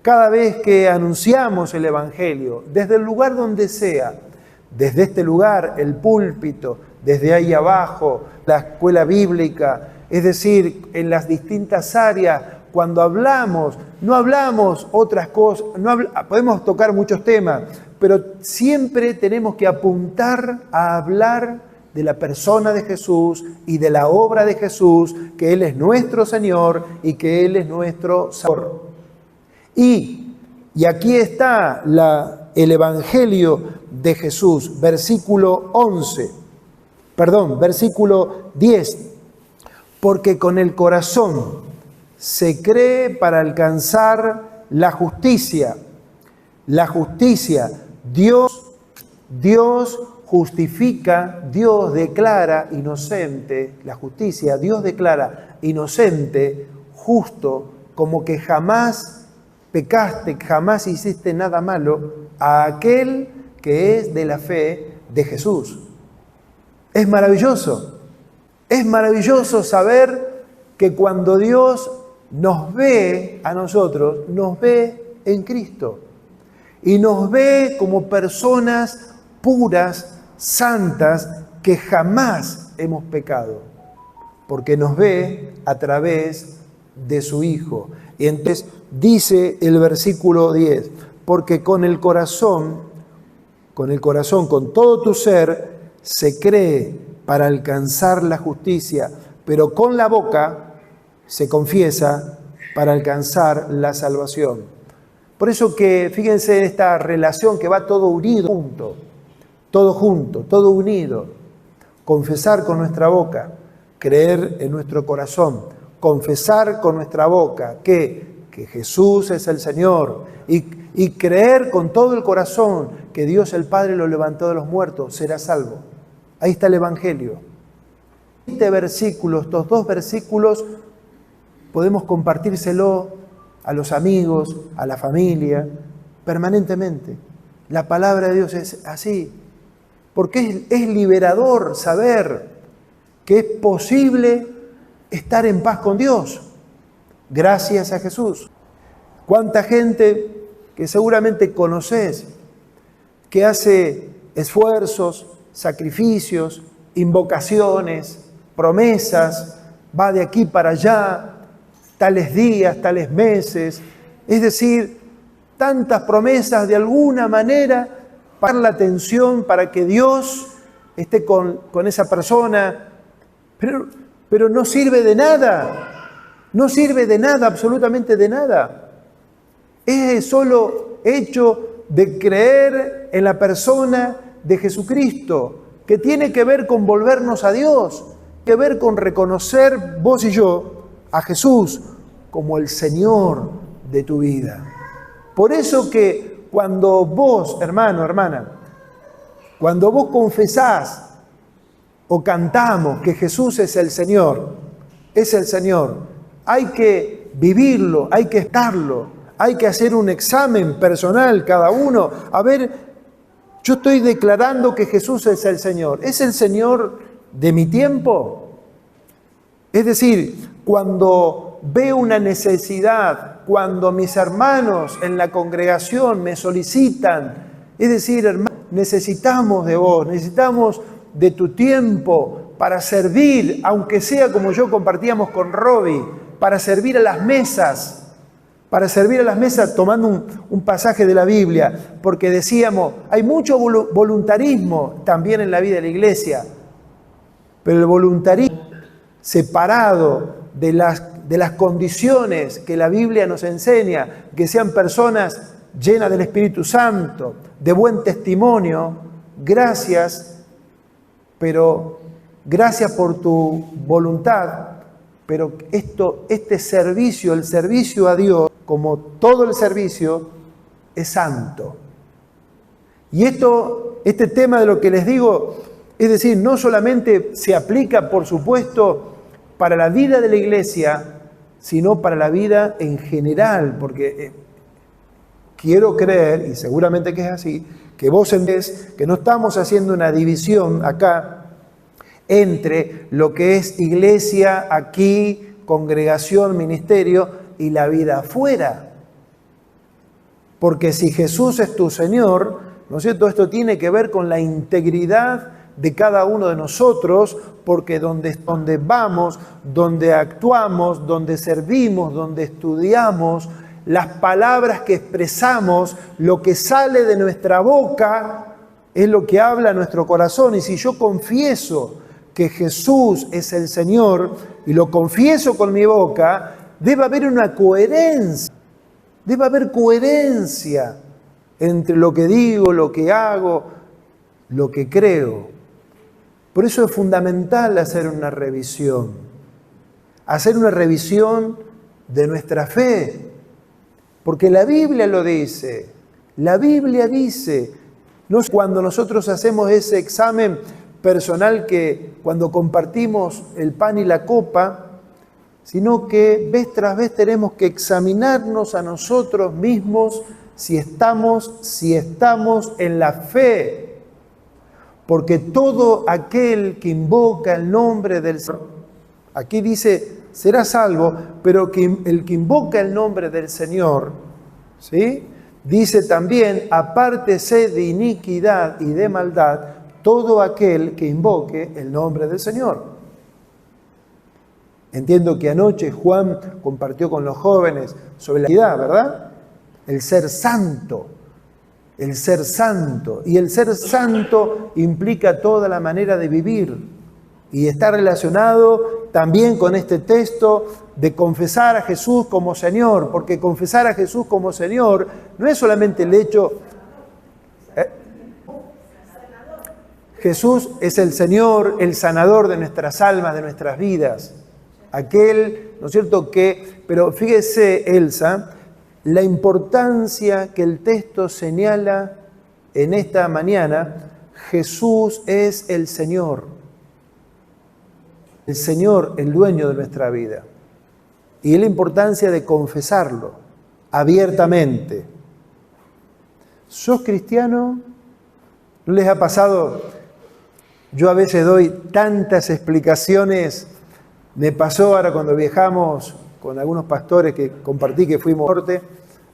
cada vez que anunciamos el Evangelio, desde el lugar donde sea, desde este lugar, el púlpito, desde ahí abajo, la escuela bíblica, es decir, en las distintas áreas, cuando hablamos, no hablamos otras cosas, podemos tocar muchos temas, pero siempre tenemos que apuntar a hablar de la persona de Jesús y de la obra de Jesús, que Él es nuestro Señor y que Él es nuestro Salvador. Y aquí está el Evangelio de Jesús, versículo 10. Porque con el corazón se cree para alcanzar la justicia. La justicia, Dios justifica, Dios declara inocente, la justicia, Dios declara inocente, justo, como que jamás pecaste, jamás hiciste nada malo, a aquel que es de la fe de Jesús. Es maravilloso saber que cuando Dios nos ve a nosotros, nos ve en Cristo y nos ve como personas puras, santas, que jamás hemos pecado, porque nos ve a través de su Hijo. Y entonces dice el versículo 10, porque con el corazón, con todo tu ser, se cree para alcanzar la justicia, pero con la boca se confiesa para alcanzar la salvación. Por eso que fíjense en esta relación que va todo unido, todo unido. Confesar con nuestra boca, creer en nuestro corazón, confesar con nuestra boca que Jesús es el Señor y creer con todo el corazón que Dios el Padre lo levantó de los muertos, será salvo. Ahí está el Evangelio. Estos dos versículos, podemos compartírselo a los amigos, a la familia, permanentemente. La palabra de Dios es así, porque es liberador saber que es posible estar en paz con Dios, gracias a Jesús. ¿Cuánta gente que seguramente conoces, que hace esfuerzos, sacrificios, invocaciones, promesas, va de aquí para allá, tales días, tales meses, es decir, tantas promesas de alguna manera para la atención, para que Dios esté con esa persona, pero no sirve de nada, absolutamente de nada. Es el solo hecho de creer en la persona de Jesucristo, que tiene que ver con volvernos a Dios, que ver con reconocer vos y yo a Jesús como el Señor de tu vida. Por eso que cuando vos, hermano, hermana, cuando vos confesás o cantamos que Jesús es el Señor, hay que vivirlo, hay que estarlo, hay que hacer un examen personal cada uno. A ver, yo estoy declarando que Jesús es el Señor. ¿Es el Señor de mi tiempo? Es decir, cuando veo una necesidad, cuando mis hermanos en la congregación me solicitan, es decir, hermano, necesitamos de vos, necesitamos de tu tiempo para servir, aunque sea como yo compartíamos con Robbie, para servir a las mesas, tomando un pasaje de la Biblia, porque decíamos, hay mucho voluntarismo también en la vida de la iglesia, pero el voluntarismo separado de las condiciones que la Biblia nos enseña, que sean personas llenas del Espíritu Santo, de buen testimonio, gracias por tu voluntad, pero este servicio, el servicio a Dios, como todo el servicio, es santo. Y este tema de lo que les digo, es decir, no solamente se aplica, por supuesto, para la vida de la iglesia, sino para la vida en general, porque quiero creer, y seguramente que es así, que vos entendés que no estamos haciendo una división acá entre lo que es iglesia aquí, congregación, ministerio y la vida afuera. Porque si Jesús es tu Señor, ¿no es cierto? Esto tiene que ver con la integridad de cada uno de nosotros, porque donde vamos, donde actuamos, donde servimos, donde estudiamos, las palabras que expresamos, lo que sale de nuestra boca, es lo que habla nuestro corazón. Y si yo confieso que Jesús es el Señor y lo confieso con mi boca, debe haber una coherencia. Debe haber coherencia entre lo que digo, lo que hago, lo que creo. Por eso es fundamental hacer una revisión de nuestra fe, porque la Biblia lo dice. La Biblia dice, no es cuando nosotros hacemos ese examen personal que cuando compartimos el pan y la copa, sino que vez tras vez tenemos que examinarnos a nosotros mismos si estamos en la fe. Porque todo aquel que invoca el nombre del Señor, aquí dice, será salvo, pero el que invoca el nombre del Señor, ¿sí?, dice también, apártese de iniquidad y de maldad todo aquel que invoque el nombre del Señor. Entiendo que anoche Juan compartió con los jóvenes sobre la santidad, ¿verdad? El ser santo. El ser santo. Y el ser santo implica toda la manera de vivir. Y está relacionado también con este texto de confesar a Jesús como Señor, porque confesar a Jesús como Señor no es solamente el hecho... Jesús es el Señor, el sanador de nuestras almas, de nuestras vidas. Aquel, ¿no es cierto?, que... Pero fíjese, Elsa, la importancia que el texto señala en esta mañana. Jesús es el Señor, el dueño de nuestra vida. Y la importancia de confesarlo abiertamente. ¿Sos cristiano? ¿No les ha pasado? Yo a veces doy tantas explicaciones. Me pasó ahora cuando viajamos con algunos pastores que compartí, que fuimos al norte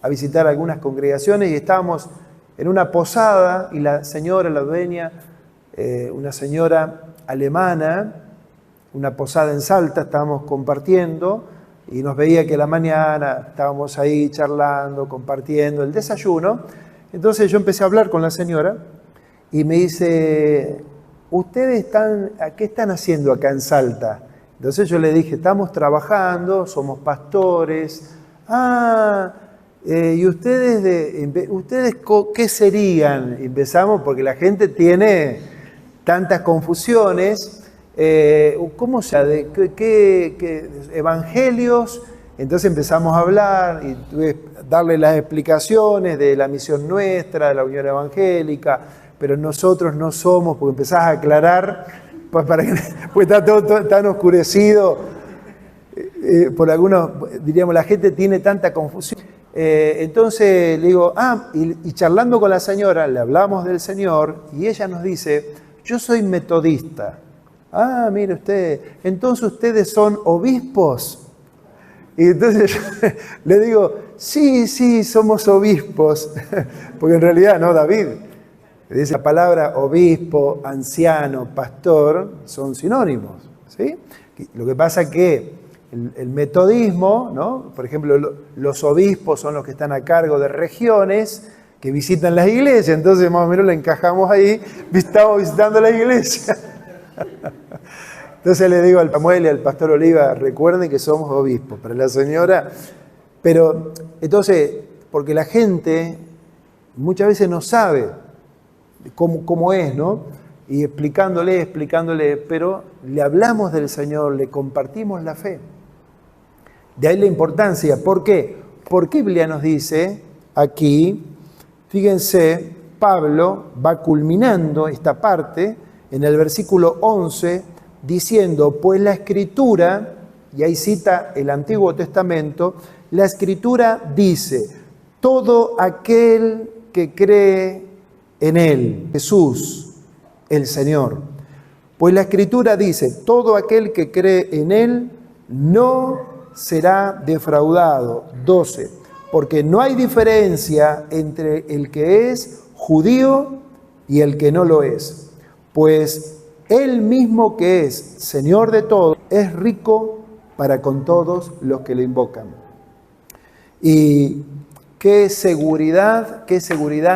a visitar algunas congregaciones y estábamos en una posada y la señora, la dueña, una señora alemana, una posada en Salta, estábamos compartiendo y nos veía que a la mañana estábamos ahí charlando, compartiendo el desayuno. Entonces yo empecé a hablar con la señora y me dice, ¿ustedes qué están haciendo acá en Salta? Entonces yo le dije, estamos trabajando, somos pastores. ¿Y ustedes qué serían? Empezamos porque la gente tiene tantas confusiones. ¿Cómo se qué evangelios? Entonces empezamos a hablar y darle las explicaciones de la misión nuestra, de la Unión Evangélica, pero nosotros no somos, porque empezás a aclarar, pues está todo tan oscurecido, por algunos, diríamos, la gente tiene tanta confusión. Entonces le digo, y charlando con la señora, le hablamos del Señor, y ella nos dice, yo soy metodista. Mire usted, entonces ustedes son obispos. Y entonces yo le digo, sí, somos obispos, porque en realidad no, David. Dice la palabra obispo, anciano, pastor, son sinónimos, ¿sí? Lo que pasa es que el metodismo, ¿no? Por ejemplo, los obispos son los que están a cargo de regiones que visitan las iglesias, entonces más o menos le encajamos ahí, estamos visitando la iglesia. Entonces le digo al Samuel y al pastor Oliva, recuerden que somos obispos, para la señora, pero entonces, porque la gente muchas veces no sabe cómo es, ¿no? Y explicándole, pero le hablamos del Señor, le compartimos la fe. De ahí la importancia. ¿Por qué? Porque Biblia nos dice aquí, fíjense, Pablo va culminando esta parte en el versículo 11, diciendo, pues la Escritura, y ahí cita el Antiguo Testamento, la Escritura dice, todo aquel que cree en Él, Jesús, el Señor. Pues la Escritura dice, todo aquel que cree en Él no será defraudado. 12. Porque no hay diferencia entre el que es judío y el que no lo es. Pues Él mismo que es Señor de todos, es rico para con todos los que lo invocan. Y qué seguridad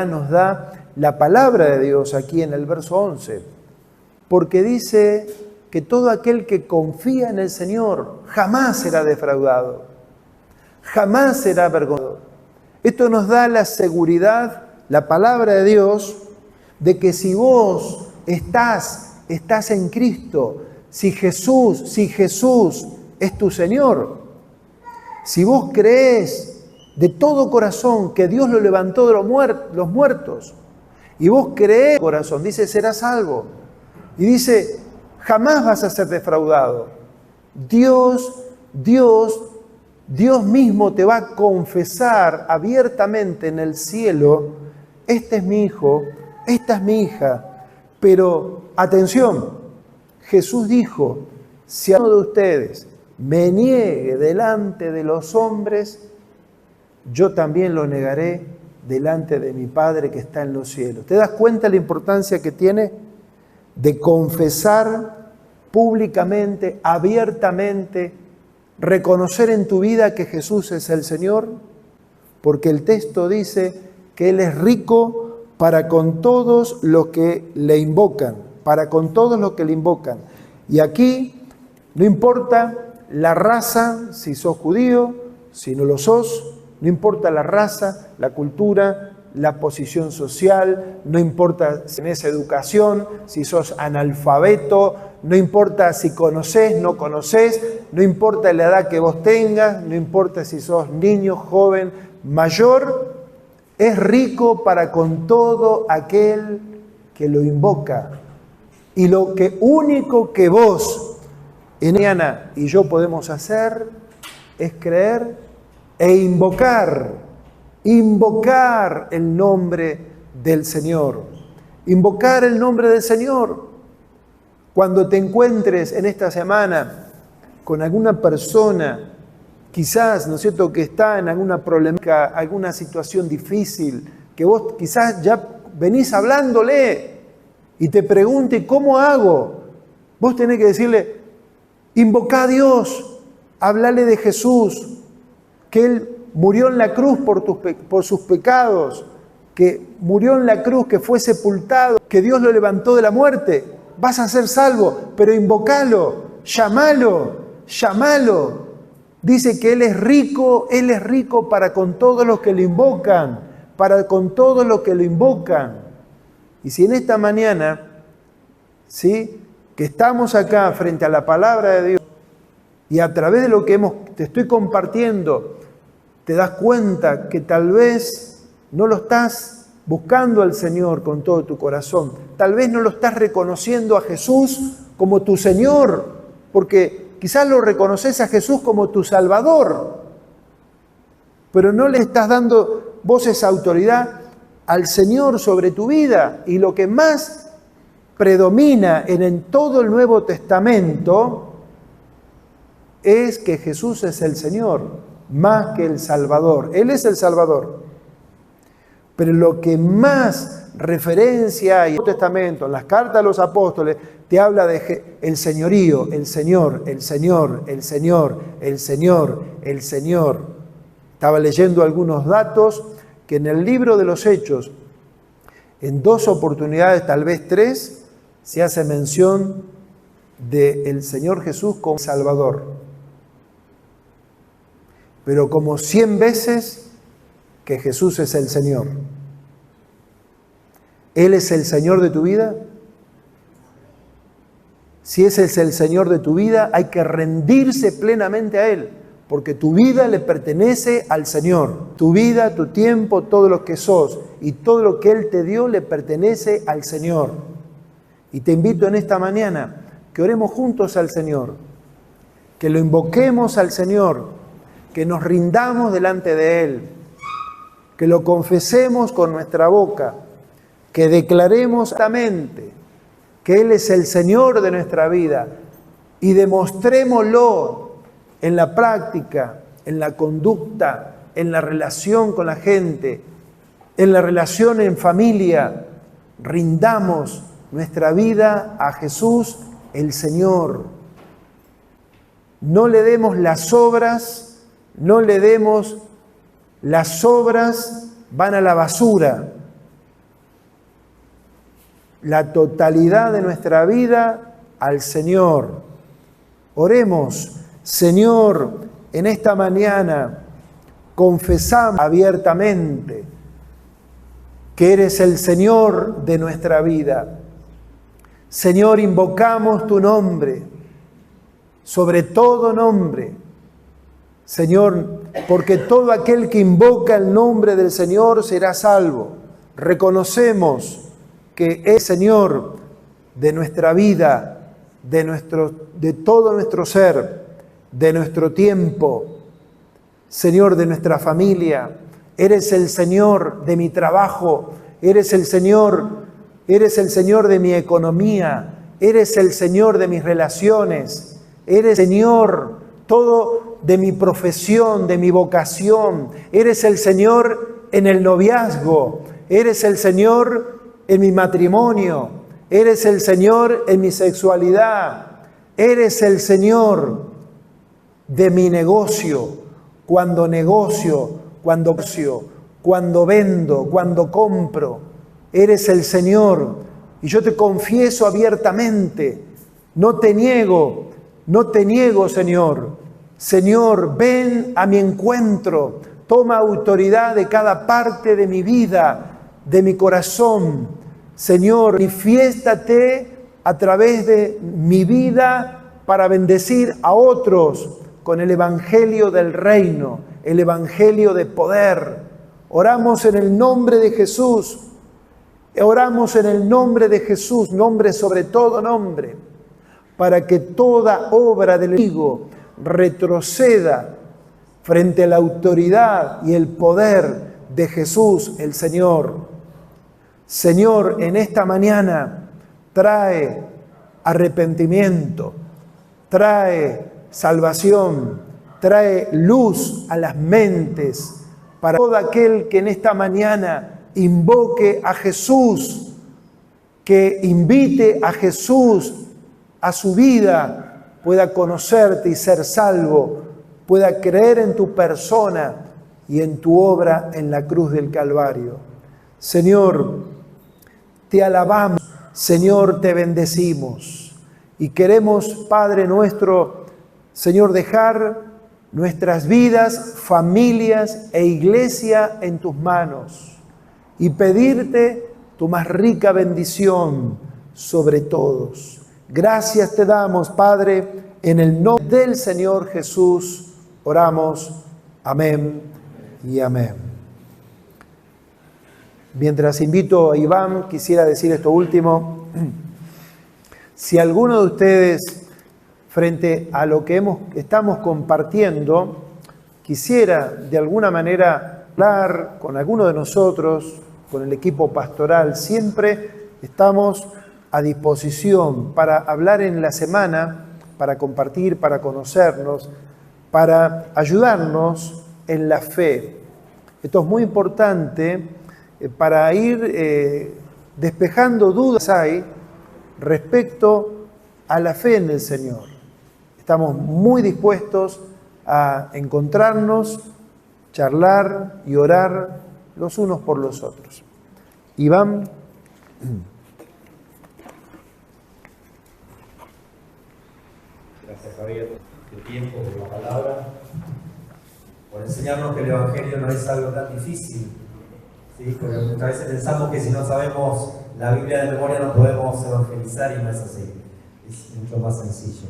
nos da la palabra de Dios aquí en el verso 11, porque dice que todo aquel que confía en el Señor jamás será defraudado, jamás será avergonzado. Esto nos da la seguridad, la palabra de Dios, de que si vos estás en Cristo, si Jesús es tu Señor, si vos creés de todo corazón que Dios lo levantó de los muertos, y vos creés de corazón, dice, serás salvo. Y dice, jamás vas a ser defraudado. Dios Dios mismo te va a confesar abiertamente en el cielo: este es mi hijo, esta es mi hija. Pero atención, Jesús dijo: si alguno de ustedes me niegue delante de los hombres, yo también lo negaré delante de mi Padre que está en los cielos. ¿Te das cuenta la importancia que tiene de confesar públicamente, abiertamente, reconocer en tu vida que Jesús es el Señor? Porque el texto dice que Él es rico para con todos los que le invocan, para con todos los que le invocan. Y aquí no importa la raza, si sos judío, si no lo sos, no importa la raza, la cultura, la posición social, no importa si tenés educación, si sos analfabeto, no importa si conocés, no conocés, no importa la edad que vos tengas, no importa si sos niño, joven, mayor, es rico para con todo aquel que lo invoca. Y lo único que vos, Ana y yo podemos hacer es creer e invocar el nombre del Señor. Invocar el nombre del Señor. Cuando te encuentres en esta semana con alguna persona, quizás, ¿no es cierto?, que está en alguna problemática, alguna situación difícil, que vos quizás ya venís hablándole y te pregunte: ¿cómo hago? Vos tenés que decirle: invoca a Dios, hablale de Jesús, que Él murió en la cruz por sus pecados, que murió en la cruz, que fue sepultado, que Dios lo levantó de la muerte. Vas a ser salvo, pero invocalo, llamalo. Dice que Él es rico para con todos los que lo invocan, para con todos los que lo invocan. Y si en esta mañana, ¿sí?, que estamos acá frente a la palabra de Dios y a través de lo que te estoy compartiendo, te das cuenta que tal vez no lo estás buscando al Señor con todo tu corazón, tal vez no lo estás reconociendo a Jesús como tu Señor, porque quizás lo reconoces a Jesús como tu Salvador, pero no le estás dando vos esa autoridad al Señor sobre tu vida. Y lo que más predomina en todo el Nuevo Testamento es que Jesús es el Señor, más que el Salvador. Él es el Salvador. Pero lo que más referencia hay en el Nuevo Testamento, en las cartas de los apóstoles, te habla de el señorío, el Señor, el Señor, el Señor, el Señor, el Señor. Estaba leyendo algunos datos que en el libro de los Hechos, en 2 oportunidades, tal vez 3, se hace mención del Señor Jesús como Salvador. Pero como 100 veces que Jesús es el Señor. ¿Él es el Señor de tu vida? Si ese es el Señor de tu vida, hay que rendirse plenamente a Él, porque tu vida le pertenece al Señor. Tu vida, tu tiempo, todo lo que sos y todo lo que Él te dio le pertenece al Señor. Y te invito en esta mañana que oremos juntos al Señor, que lo invoquemos al Señor, que nos rindamos delante de Él, que lo confesemos con nuestra boca, que declaremos mente que Él es el Señor de nuestra vida y demostrémoslo en la práctica, en la conducta, en la relación con la gente, en la relación en familia. Rindamos nuestra vida a Jesús, el Señor. No le demos las obras, van a la basura. La totalidad de nuestra vida al Señor. Oremos. Señor, en esta mañana confesamos abiertamente que eres el Señor de nuestra vida. Señor, invocamos tu nombre, sobre todo nombre. Señor, porque todo aquel que invoca el nombre del Señor será salvo. Reconocemos que es Señor de nuestra vida, de todo nuestro ser. de nuestro tiempo, Señor, de nuestra familia. Eres el Señor de mi trabajo, eres el Señor de mi economía, eres el Señor de mis relaciones, eres Señor todo de mi profesión, de mi vocación, eres el Señor en el noviazgo, eres el Señor en mi matrimonio, eres el Señor en mi sexualidad, eres el Señor de mi negocio, cuando vendo, cuando compro, eres el Señor. Y yo te confieso abiertamente, no te niego, Señor. Señor, ven a mi encuentro, toma autoridad de cada parte de mi vida, de mi corazón. Señor, manifiéstate a través de mi vida para bendecir a otros con el evangelio del reino, el evangelio de poder. Oramos en el nombre de Jesús. Oramos en el nombre de Jesús, nombre sobre todo nombre, para que toda obra del enemigo retroceda frente a la autoridad y el poder de Jesús el Señor. Señor, en esta mañana trae arrepentimiento, trae salvación, trae luz a las mentes para todo aquel que en esta mañana invoque a Jesús, que invite a Jesús a su vida, pueda conocerte y ser salvo, pueda creer en tu persona y en tu obra en la cruz del Calvario. Señor, te alabamos, Señor, te bendecimos y queremos, Padre nuestro, Señor, dejar nuestras vidas, familias e iglesia en tus manos y pedirte tu más rica bendición sobre todos. Gracias te damos, Padre, en el nombre del Señor Jesús oramos. Amén y amén. Mientras invito a Iván, quisiera decir esto último. Si alguno de ustedes, frente a lo que estamos compartiendo, quisiera de alguna manera hablar con alguno de nosotros, con el equipo pastoral, siempre estamos a disposición para hablar en la semana, para compartir, para conocernos, para ayudarnos en la fe. Esto es muy importante para ir despejando dudas hay respecto a la fe en el Señor. Estamos muy dispuestos a encontrarnos, charlar y orar los unos por los otros. Iván. Gracias, Javier, por tu tiempo, por la palabra, por enseñarnos que el Evangelio no es algo tan difícil, ¿sí? Porque muchas veces pensamos que si no sabemos la Biblia de memoria no podemos evangelizar y no es así, es mucho más sencillo.